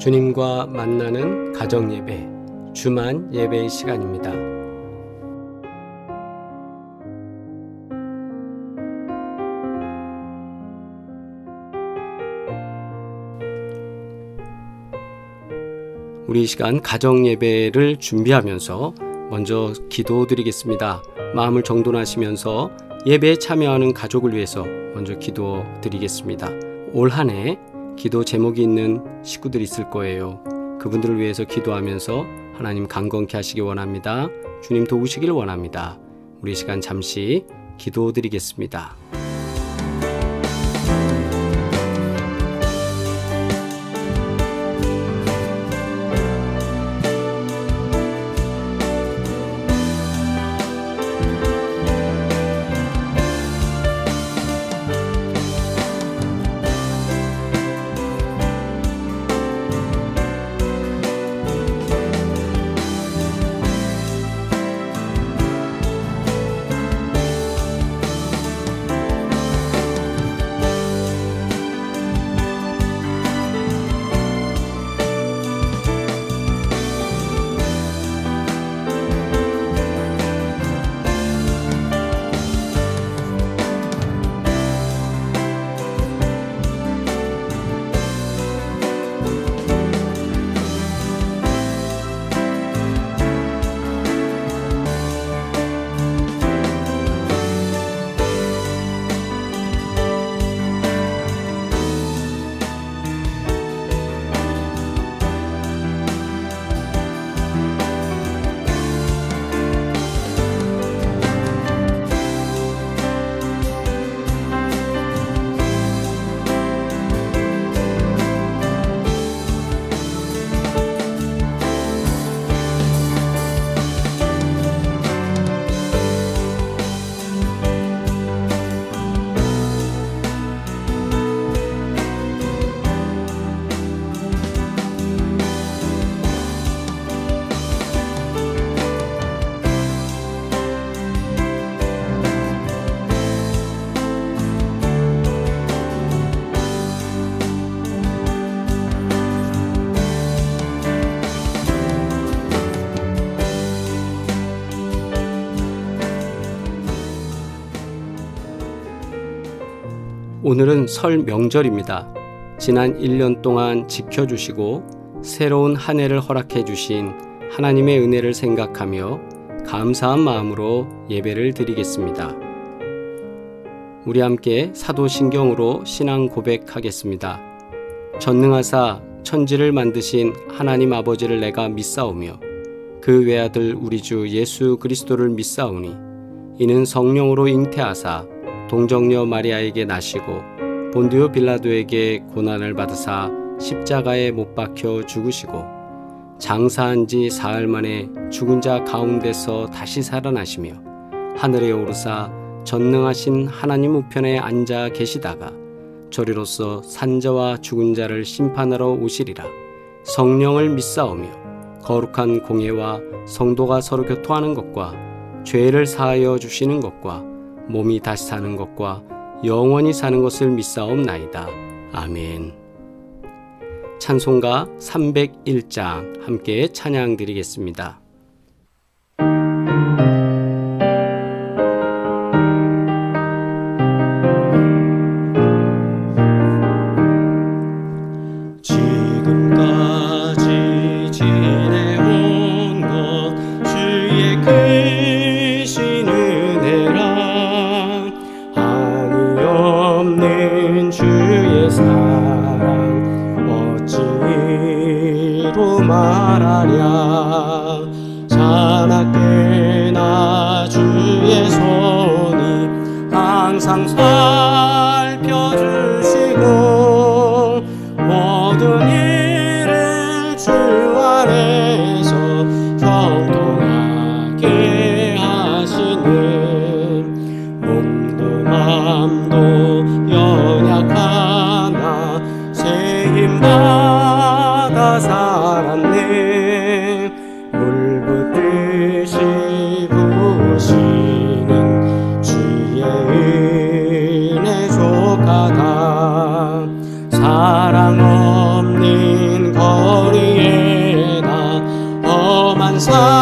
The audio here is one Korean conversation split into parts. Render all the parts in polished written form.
주님과 만나는 가정예배, 주만 예배의 시간입니다. 우리 이 시간 가정예배를 준비하면서 먼저 기도드리겠습니다. 마음을 정돈하시면서 예배에 참여하는 가족을 위해서 먼저 기도드리겠습니다. 올 한 해 기도 제목이 있는 식구들이 있을 거예요. 그분들을 위해서 기도하면서 하나님 강건케 하시기 원합니다. 주님 도우시길 원합니다. 우리 시간 잠시 기도드리겠습니다. 오늘은 설 명절입니다. 지난 1년 동안 지켜주시고 새로운 한 해를 허락해 주신 하나님의 은혜를 생각하며 감사한 마음으로 예배를 드리겠습니다. 우리 함께 사도신경으로 신앙 고백하겠습니다. 전능하사 천지를 만드신 하나님 아버지를 내가 믿사오며 그 외아들 우리 주 예수 그리스도를 믿사오니 이는 성령으로 잉태하사 동정녀 마리아에게 나시고 본디오 빌라도에게 고난을 받으사 십자가에 못 박혀 죽으시고 장사한 지 사흘 만에 죽은 자 가운데서 다시 살아나시며 하늘에 오르사 전능하신 하나님 우편에 앉아 계시다가 저리로서 산자와 죽은 자를 심판하러 오시리라. 성령을 믿사오며 거룩한 공예와 성도가 서로 교통하는 것과 죄를 사하여 주시는 것과 몸이 다시 사는 것과 영원히 사는 것을 믿사옵나이다. 아멘. 찬송가 301장 함께 찬양 드리겠습니다. 지금까지 지내온 것 주의 크신 은혜라 한이 없는 주의 사랑 어찌로 말하랴 자나깨나 주의 손이 항상 살펴주시고 모든 일을 주 안에서 형통하게 하시는 몸도 맘도 연약하나 새 힘받아 살았네 물 붓듯이 부으시는 주의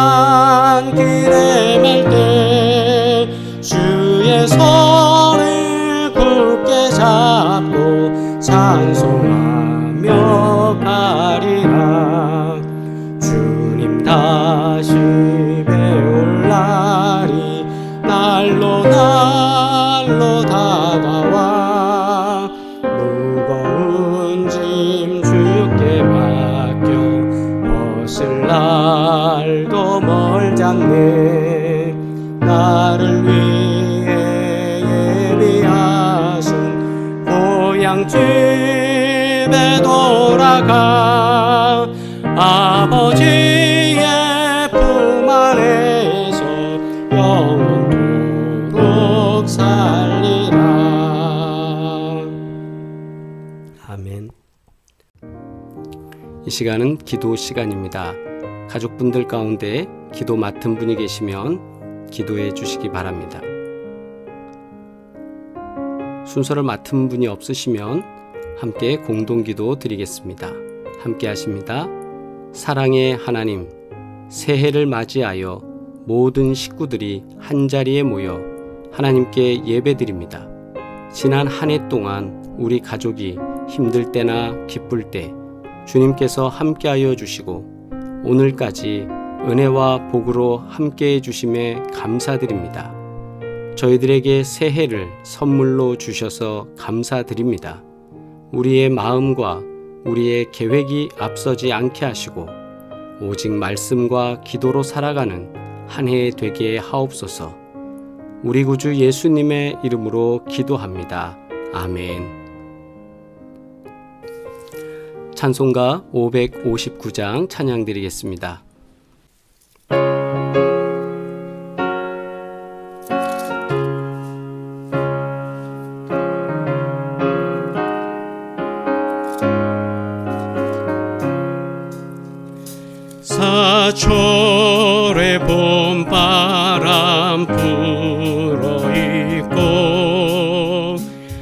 난 길에 말 때 주의 손을 굳게 잡고 찬송하며 가리라. 주님 다시 배울 날이 날로 다가와 무거운 짐 주께 맡겨 벗을 날도 멀잖네. 나를 위해 예비하신 고향집에 돌아가 아버지의 품 안에서 영원토록 살리라. 아멘. 이 시간은 기도 시간입니다. 가족분들 가운데 기도 맡은 분이 계시면 기도해 주시기 바랍니다. 순서를 맡은 분이 없으시면 함께 공동기도 드리겠습니다. 함께 하십니다. 사랑의 하나님, 새해를 맞이하여 모든 식구들이 한자리에 모여 하나님께 예배드립니다. 지난 한 해 동안 우리 가족이 힘들 때나 기쁠 때 주님께서 함께하여 주시고 오늘까지 은혜와 복으로 함께해 주심에 감사드립니다. 저희들에게 새해를 선물로 주셔서 감사드립니다. 우리의 마음과 우리의 계획이 앞서지 않게 하시고 오직 말씀과 기도로 살아가는 한 해 되게 하옵소서. 우리 구주 예수님의 이름으로 기도합니다. 아멘. 찬송가 559장 찬양 드리겠습니다. 사철의 봄바람 불어있고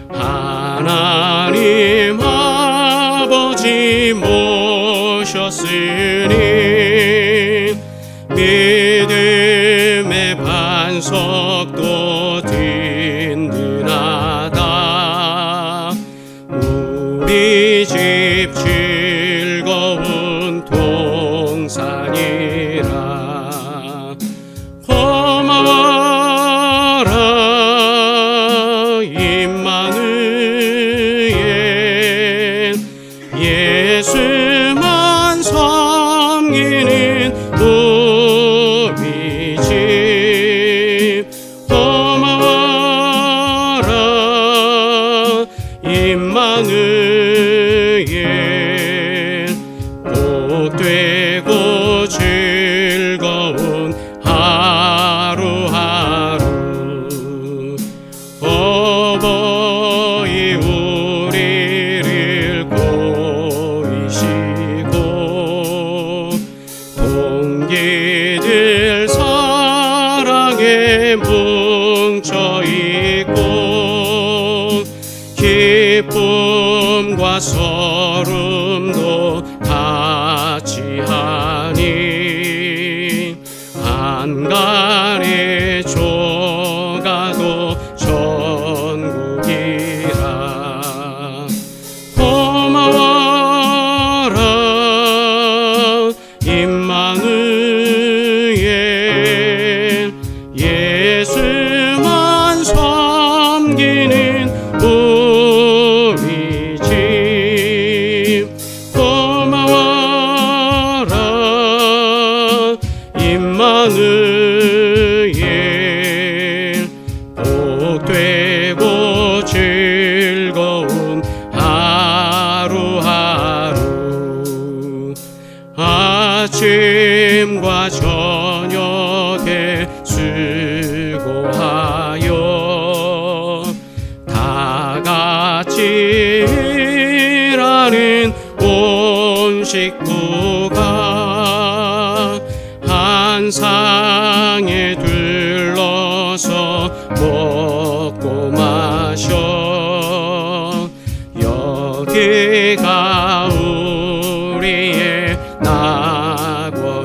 하나님 아버지 모셨으니 믿음의 반석도 든든하다. 우리 집 즐거운 동산이라. 고마워라 임마누엘, 예수만 섬기는 우리 집. 고마워라 임마누엘, 복되고 즐거운 하루하루. 어버이 우리를 보이시고 동기들 사랑에 뭉쳐있고 기쁨과 서름도 같이 하니 한간에 조가도 전국이라. 고마워라 임마누엘, 예수만 섬기는 우리 집. 고마워라 임마누엘, 복되고 즐거운 하루하루. 아침과 저녁에 수고하여 다 같이 일하는 온 식구가 한 상에 둘러서 먹고 마셔. 여기가 우리의 낙원이라.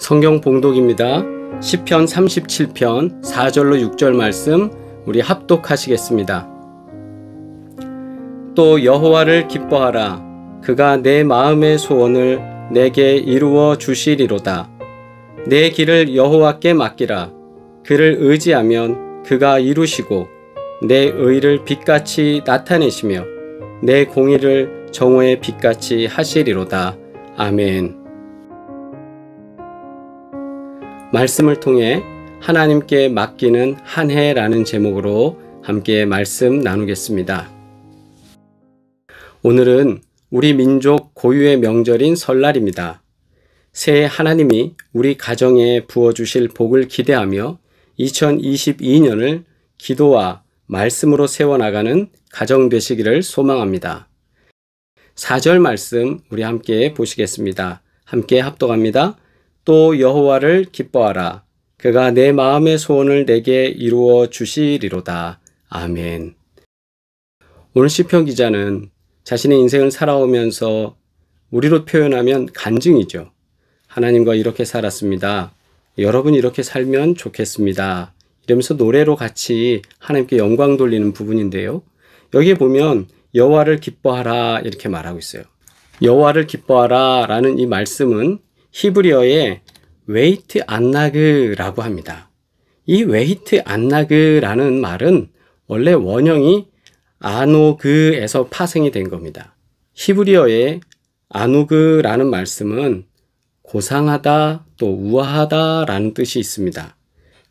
성경 봉독입니다. 시편 37편 4절로 6절 말씀 우리 합독하시겠습니다. 또 여호와를 기뻐하라. 그가 내 마음의 소원을 내게 이루어 주시리로다. 내 길을 여호와께 맡기라. 그를 의지하면 그가 이루시고 내 의를 빛같이 나타내시며 내 공의를 정오의 빛같이 하시리로다. 아멘. 말씀을 통해 하나님께 맡기는 한 해라는 제목으로 함께 말씀 나누겠습니다. 오늘은 우리 민족 고유의 명절인 설날입니다. 새해 하나님이 우리 가정에 부어주실 복을 기대하며 2022년을 기도와 말씀으로 세워나가는 가정 되시기를 소망합니다. 4절 말씀 우리 함께 보시겠습니다. 함께 합독합니다. 또 여호와를 기뻐하라. 그가 내 마음의 소원을 내게 이루어 주시리로다. 아멘. 오늘 시편 기자는 자신의 인생을 살아오면서 우리로 표현하면 간증이죠. 하나님과 이렇게 살았습니다. 여러분 이렇게 살면 좋겠습니다. 이러면서 노래로 같이 하나님께 영광 돌리는 부분인데요. 여기에 보면 여호와를 기뻐하라 이렇게 말하고 있어요. 여호와를 기뻐하라 라는 이 말씀은 히브리어의 웨이트 안나그라고 합니다. 이 웨이트 안나그라는 말은 원래 원형이 아노그에서 파생이 된 겁니다. 히브리어의 아누그라는 말씀은 고상하다 또 우아하다 라는 뜻이 있습니다.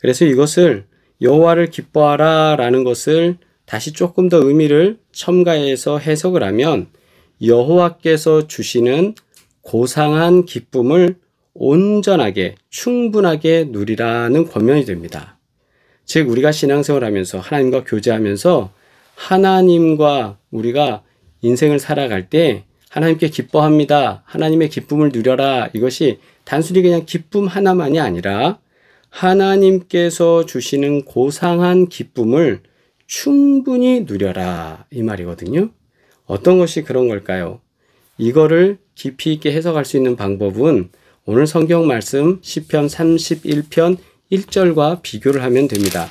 그래서 이것을 여호와를 기뻐하라 라는 것을 다시 조금 더 의미를 첨가해서 해석을 하면 여호와께서 주시는 고상한 기쁨을 온전하게 충분하게 누리라는 권면이 됩니다. 즉 우리가 신앙생활을 하면서 하나님과 교제하면서 하나님과 우리가 인생을 살아갈 때 하나님께 기뻐합니다. 하나님의 기쁨을 누려라. 이것이 단순히 그냥 기쁨 하나만이 아니라 하나님께서 주시는 고상한 기쁨을 충분히 누려라. 이 말이거든요. 어떤 것이 그런 걸까요? 이거를 깊이 있게 해석할 수 있는 방법은 오늘 성경 말씀 시편 31편 1절과 비교를 하면 됩니다.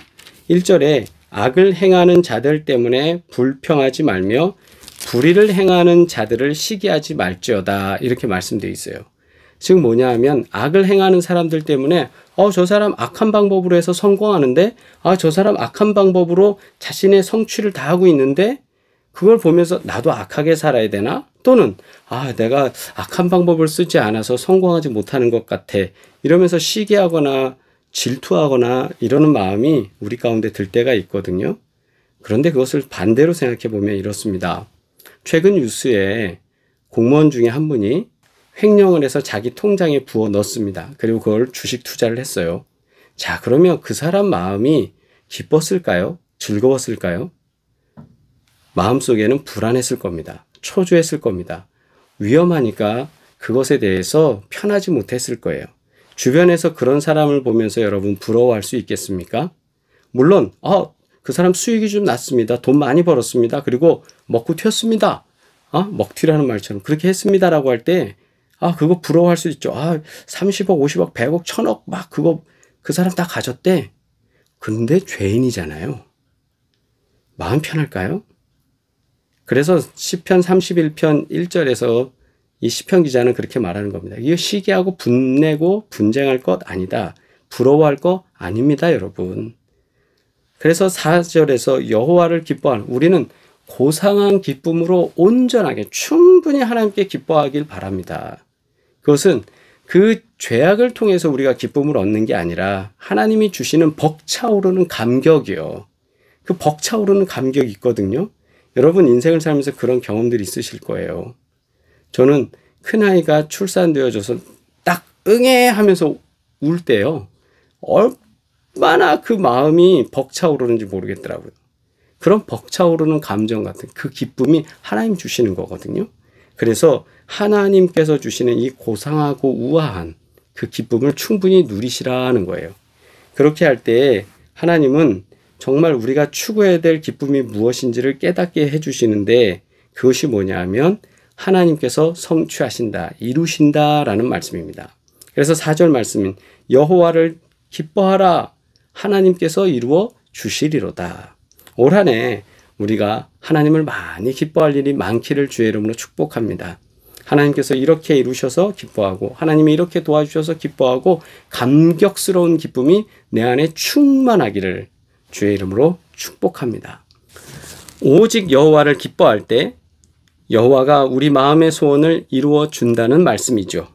1절에 악을 행하는 자들 때문에 불평하지 말며 불의를 행하는 자들을 시기하지 말지어다 이렇게 말씀되어 있어요. 즉 뭐냐 하면 악을 행하는 사람들 때문에 저 사람 악한 방법으로 해서 성공하는데 저 사람 악한 방법으로 자신의 성취를 다하고 있는데 그걸 보면서 나도 악하게 살아야 되나? 또는 내가 악한 방법을 쓰지 않아서 성공하지 못하는 것 같아 이러면서 시기하거나 질투하거나 이러는 마음이 우리 가운데 들 때가 있거든요. 그런데 그것을 반대로 생각해 보면 이렇습니다. 최근 뉴스에 공무원 중에 한 분이 횡령을 해서 자기 통장에 부어 넣습니다. 그리고 그걸 주식 투자를 했어요. 자, 그러면 그 사람 마음이 기뻤을까요? 즐거웠을까요? 마음속에는 불안했을 겁니다. 초조했을 겁니다. 위험하니까 그것에 대해서 편하지 못했을 거예요. 주변에서 그런 사람을 보면서 여러분 부러워할 수 있겠습니까? 물론 그 사람 수익이 좀 났습니다. 돈 많이 벌었습니다. 그리고 먹고 튀었습니다. 먹튀라는 말처럼 그렇게 했습니다라고 할 때 그거 부러워할 수 있죠. 30억, 50억, 100억, 1000억 막 그거 그 사람 다 가졌대. 근데 죄인이잖아요. 마음 편할까요? 그래서 시편 31편 1절에서 이 시편 기자는 그렇게 말하는 겁니다. 이거 시기하고 분내고 분쟁할 것 아니다. 부러워할 거 아닙니다, 여러분. 그래서 4절에서 여호와를 기뻐하는 우리는 고상한 기쁨으로 온전하게 충분히 하나님께 기뻐하길 바랍니다. 그것은 그 죄악을 통해서 우리가 기쁨을 얻는 게 아니라 하나님이 주시는 벅차오르는 감격이요. 그 벅차오르는 감격이 있거든요. 여러분 인생을 살면서 그런 경험들이 있으실 거예요. 저는 큰아이가 출산되어져서 딱 응애 하면서 울 때요. 얼마나 그 마음이 벅차오르는지 모르겠더라고요. 그런 벅차오르는 감정 같은 그 기쁨이 하나님 주시는 거거든요. 그래서 하나님께서 주시는 이 고상하고 우아한 그 기쁨을 충분히 누리시라는 거예요. 그렇게 할 때 하나님은 정말 우리가 추구해야 될 기쁨이 무엇인지를 깨닫게 해주시는데 그것이 뭐냐 하면 하나님께서 성취하신다, 이루신다라는 말씀입니다. 그래서 4절 말씀인 여호와를 기뻐하라 하나님께서 이루어 주시리로다. 올 한 해 우리가 하나님을 많이 기뻐할 일이 많기를 주의 이름으로 축복합니다. 하나님께서 이렇게 이루셔서 기뻐하고 하나님이 이렇게 도와주셔서 기뻐하고 감격스러운 기쁨이 내 안에 충만하기를 주의 이름으로 축복합니다. 오직 여호와를 기뻐할 때 여호와가 우리 마음의 소원을 이루어 준다는 말씀이죠.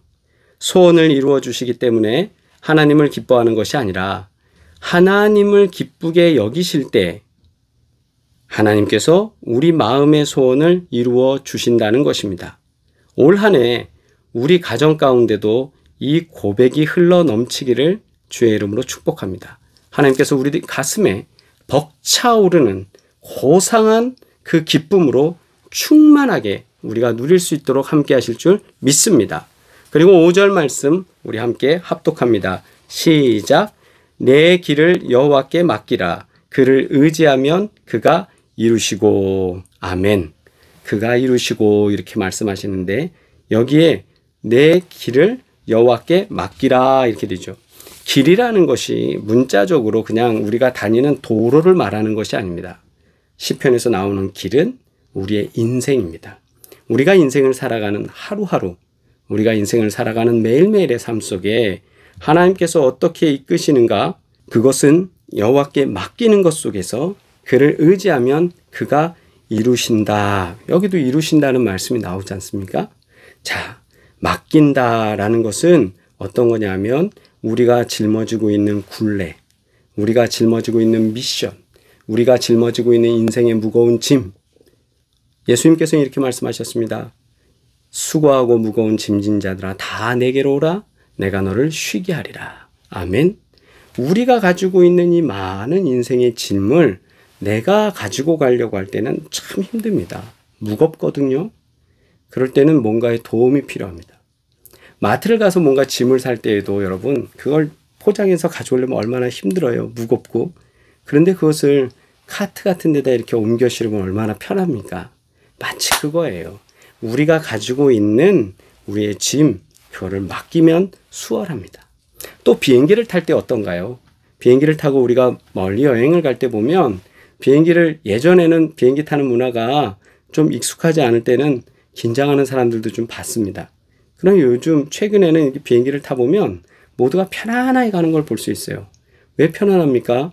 소원을 이루어 주시기 때문에 하나님을 기뻐하는 것이 아니라 하나님을 기쁘게 여기실 때 하나님께서 우리 마음의 소원을 이루어 주신다는 것입니다. 올 한 해 우리 가정 가운데도 이 고백이 흘러 넘치기를 주의 이름으로 축복합니다. 하나님께서 우리 가슴에 벅차오르는 고상한 그 기쁨으로 충만하게 우리가 누릴 수 있도록 함께 하실 줄 믿습니다. 그리고 5절 말씀 우리 함께 합독합니다. 시작. 내 길을 여호와께 맡기라. 그를 의지하면 그가 이루시고. 아멘. 그가 이루시고 이렇게 말씀하시는데 여기에 내 길을 여호와께 맡기라 이렇게 되죠. 길이라는 것이 문자적으로 그냥 우리가 다니는 도로를 말하는 것이 아닙니다. 시편에서 나오는 길은 우리의 인생입니다. 우리가 인생을 살아가는 하루하루, 우리가 인생을 살아가는 매일매일의 삶 속에 하나님께서 어떻게 이끄시는가, 그것은 여호와께 맡기는 것 속에서 그를 의지하면 그가 이루신다. 여기도 이루신다는 말씀이 나오지 않습니까? 자, 맡긴다라는 것은 어떤 거냐면 우리가 짊어지고 있는 굴레, 우리가 짊어지고 있는 미션, 우리가 짊어지고 있는 인생의 무거운 짐. 예수님께서는 이렇게 말씀하셨습니다. 수고하고 무거운 짐진 자들아 다 내게로 오라. 내가 너를 쉬게 하리라. 아멘. 우리가 가지고 있는 이 많은 인생의 짐을 내가 가지고 가려고 할 때는 참 힘듭니다. 무겁거든요. 그럴 때는 뭔가의 도움이 필요합니다. 마트를 가서 뭔가 짐을 살 때에도 여러분 그걸 포장해서 가져오려면 얼마나 힘들어요. 무겁고. 그런데 그것을 카트 같은 데다 이렇게 옮겨 실으면 얼마나 편합니까? 마치 그거예요. 우리가 가지고 있는 우리의 짐, 그거를 맡기면 수월합니다. 또 비행기를 탈 때 어떤가요? 비행기를 타고 우리가 멀리 여행을 갈 때 보면 비행기를 예전에는 비행기 타는 문화가 좀 익숙하지 않을 때는 긴장하는 사람들도 좀 봤습니다. 그럼 요즘 최근에는 이렇게 비행기를 타보면 모두가 편안하게 가는 걸 볼 수 있어요. 왜 편안합니까?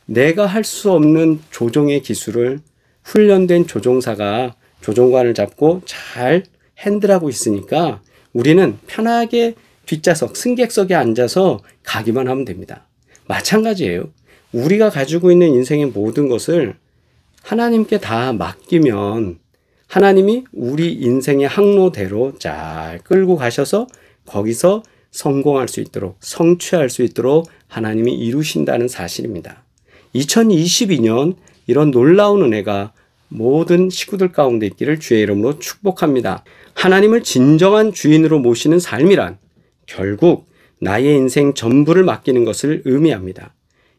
내가 할 수 없는 조종의 기술을 훈련된 조종사가 조종관을 잡고 잘 핸들하고 있으니까 우리는 편하게 뒷좌석, 승객석에 앉아서 가기만 하면 됩니다. 마찬가지예요. 우리가 가지고 있는 인생의 모든 것을 하나님께 다 맡기면 하나님이 우리 인생의 항로대로 잘 끌고 가셔서 거기서 성공할 수 있도록, 성취할 수 있도록 하나님이 이루신다는 사실입니다. 2022년 이런 놀라운 은혜가 모든 식구들 가운데 있기를 주의 이름으로 축복합니다. 하나님을 진정한 주인으로 모시는 삶이란 결국 나의 인생 전부를 맡기는 것을 의미합니다.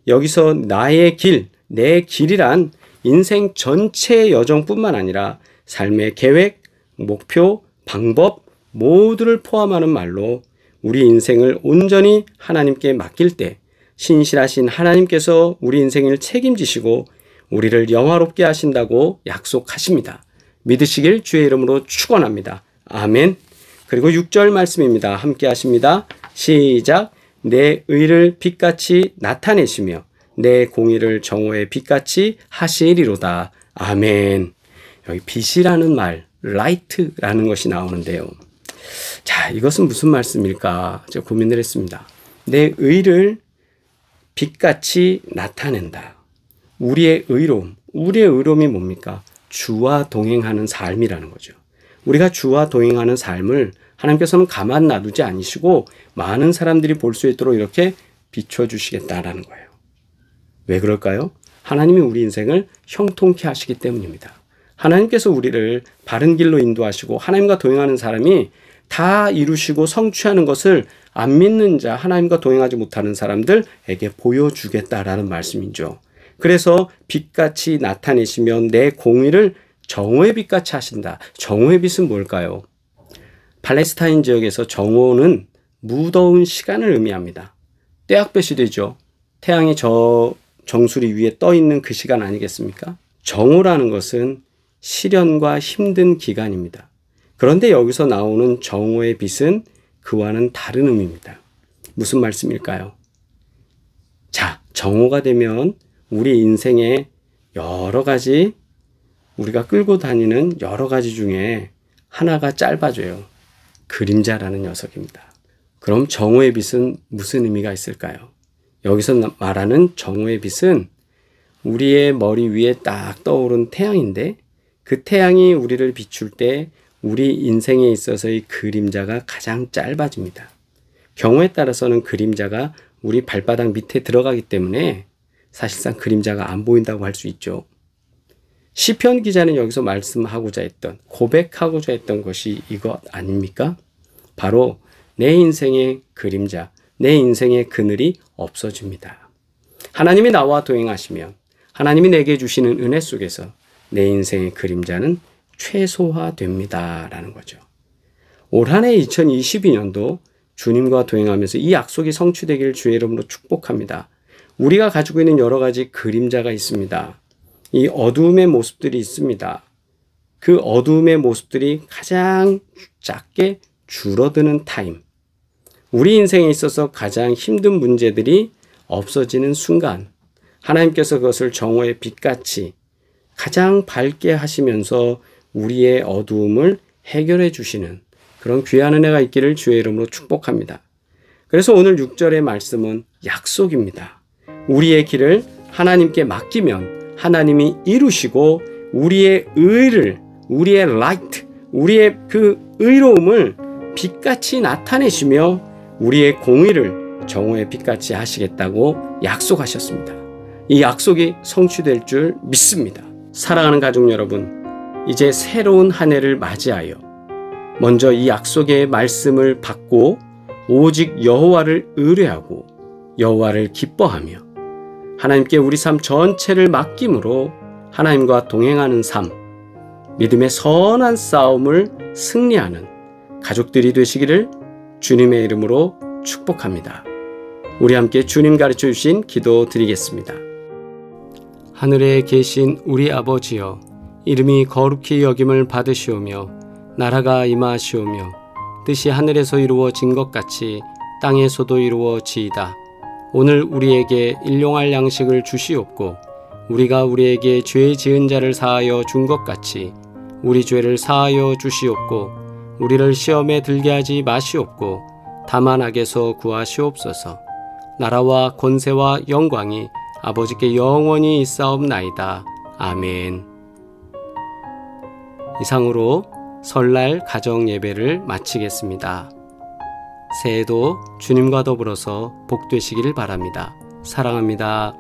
여기서 나의 길, 내 길이란 인생 전체의 여정뿐만 아니라 삶의 계획, 목표, 방법 모두를 포함하는 말로 우리 인생을 온전히 하나님께 맡길 때 신실하신 하나님께서 우리 인생을 책임지시고 우리를 영화롭게 하신다고 약속하십니다. 믿으시길 주의 이름으로 축원합니다. 아멘. 그리고 6절 말씀입니다. 함께 하십니다. 시작. 내 의를 빛같이 나타내시며 내 공의를 정오의 빛같이 하시리로다. 아멘. 여기 빛이라는 말, light라는 것이 나오는데요. 자, 이것은 무슨 말씀일까? 제가 고민을 했습니다. 내 의를 빛같이 나타낸다. 우리의 의로움이 뭡니까? 주와 동행하는 삶이라는 거죠. 우리가 주와 동행하는 삶을 하나님께서는 가만 놔두지 않으시고 많은 사람들이 볼 수 있도록 이렇게 비춰주시겠다라는 거예요. 왜 그럴까요? 하나님이 우리 인생을 형통케 하시기 때문입니다. 하나님께서 우리를 바른 길로 인도하시고 하나님과 동행하는 사람이 다 이루시고 성취하는 것을 안 믿는 자, 하나님과 동행하지 못하는 사람들에게 보여주겠다라는 말씀이죠. 그래서 빛같이 나타내시면 내 공의를 정오의 빛같이 하신다. 정오의 빛은 뭘까요? 팔레스타인 지역에서 정오는 무더운 시간을 의미합니다. 떼약볕이 되죠. 태양이 저 정수리 위에 떠 있는 그 시간 아니겠습니까? 정오라는 것은 시련과 힘든 기간입니다. 그런데 여기서 나오는 정오의 빛은 그와는 다른 의미입니다. 무슨 말씀일까요? 자, 정오가 되면 우리 인생에 여러 가지 우리가 끌고 다니는 여러 가지 중에 하나가 짧아져요. 그림자라는 녀석입니다. 그럼 정오의 빛은 무슨 의미가 있을까요? 여기서 말하는 정오의 빛은 우리의 머리 위에 딱 떠오른 태양인데 그 태양이 우리를 비출 때 우리 인생에 있어서의 그림자가 가장 짧아집니다. 경우에 따라서는 그림자가 우리 발바닥 밑에 들어가기 때문에 사실상 그림자가 안 보인다고 할 수 있죠. 시편 기자는 여기서 말씀하고자 했던, 고백하고자 했던 것이 이것 아닙니까? 바로 내 인생의 그림자, 내 인생의 그늘이 없어집니다. 하나님이 나와 동행하시면 하나님이 내게 주시는 은혜 속에서 내 인생의 그림자는 최소화됩니다. 라는 거죠. 올 한 해 2022년도 주님과 동행하면서 이 약속이 성취되기를 주의 이름으로 축복합니다. 우리가 가지고 있는 여러 가지 그림자가 있습니다. 이 어두움의 모습들이 있습니다. 그 어두움의 모습들이 가장 작게 줄어드는 타임. 우리 인생에 있어서 가장 힘든 문제들이 없어지는 순간 하나님께서 그것을 정오의 빛같이 가장 밝게 하시면서 우리의 어두움을 해결해 주시는 그런 귀한 은혜가 있기를 주의 이름으로 축복합니다. 그래서 오늘 6절의 말씀은 약속입니다. 우리의 길을 하나님께 맡기면 하나님이 이루시고 우리의 의를, 우리의 라이트, 우리의 그 의로움을 빛같이 나타내시며 우리의 공의를 정오의 빛같이 하시겠다고 약속하셨습니다. 이 약속이 성취될 줄 믿습니다. 사랑하는 가족 여러분, 이제 새로운 한 해를 맞이하여 먼저 이 약속의 말씀을 받고 오직 여호와를 의뢰하고 여호와를 기뻐하며 하나님께 우리 삶 전체를 맡김으로 하나님과 동행하는 삶, 믿음의 선한 싸움을 승리하는 가족들이 되시기를 주님의 이름으로 축복합니다. 우리 함께 주님 가르쳐 주신 기도 드리겠습니다. 하늘에 계신 우리 아버지여, 이름이 거룩히 여김을 받으시오며 나라가 임하시오며 뜻이 하늘에서 이루어진 것 같이 땅에서도 이루어지이다. 오늘 우리에게 일용할 양식을 주시옵고 우리가 우리에게 죄 지은 자를 사하여 준 것 같이 우리 죄를 사하여 주시옵고 우리를 시험에 들게 하지 마시옵고 다만 악에서 구하시옵소서. 나라와 권세와 영광이 아버지께 영원히 있사옵나이다. 아멘. 이상으로 설날 가정 예배를 마치겠습니다. 새해도 주님과 더불어서 복되시기를 바랍니다. 사랑합니다.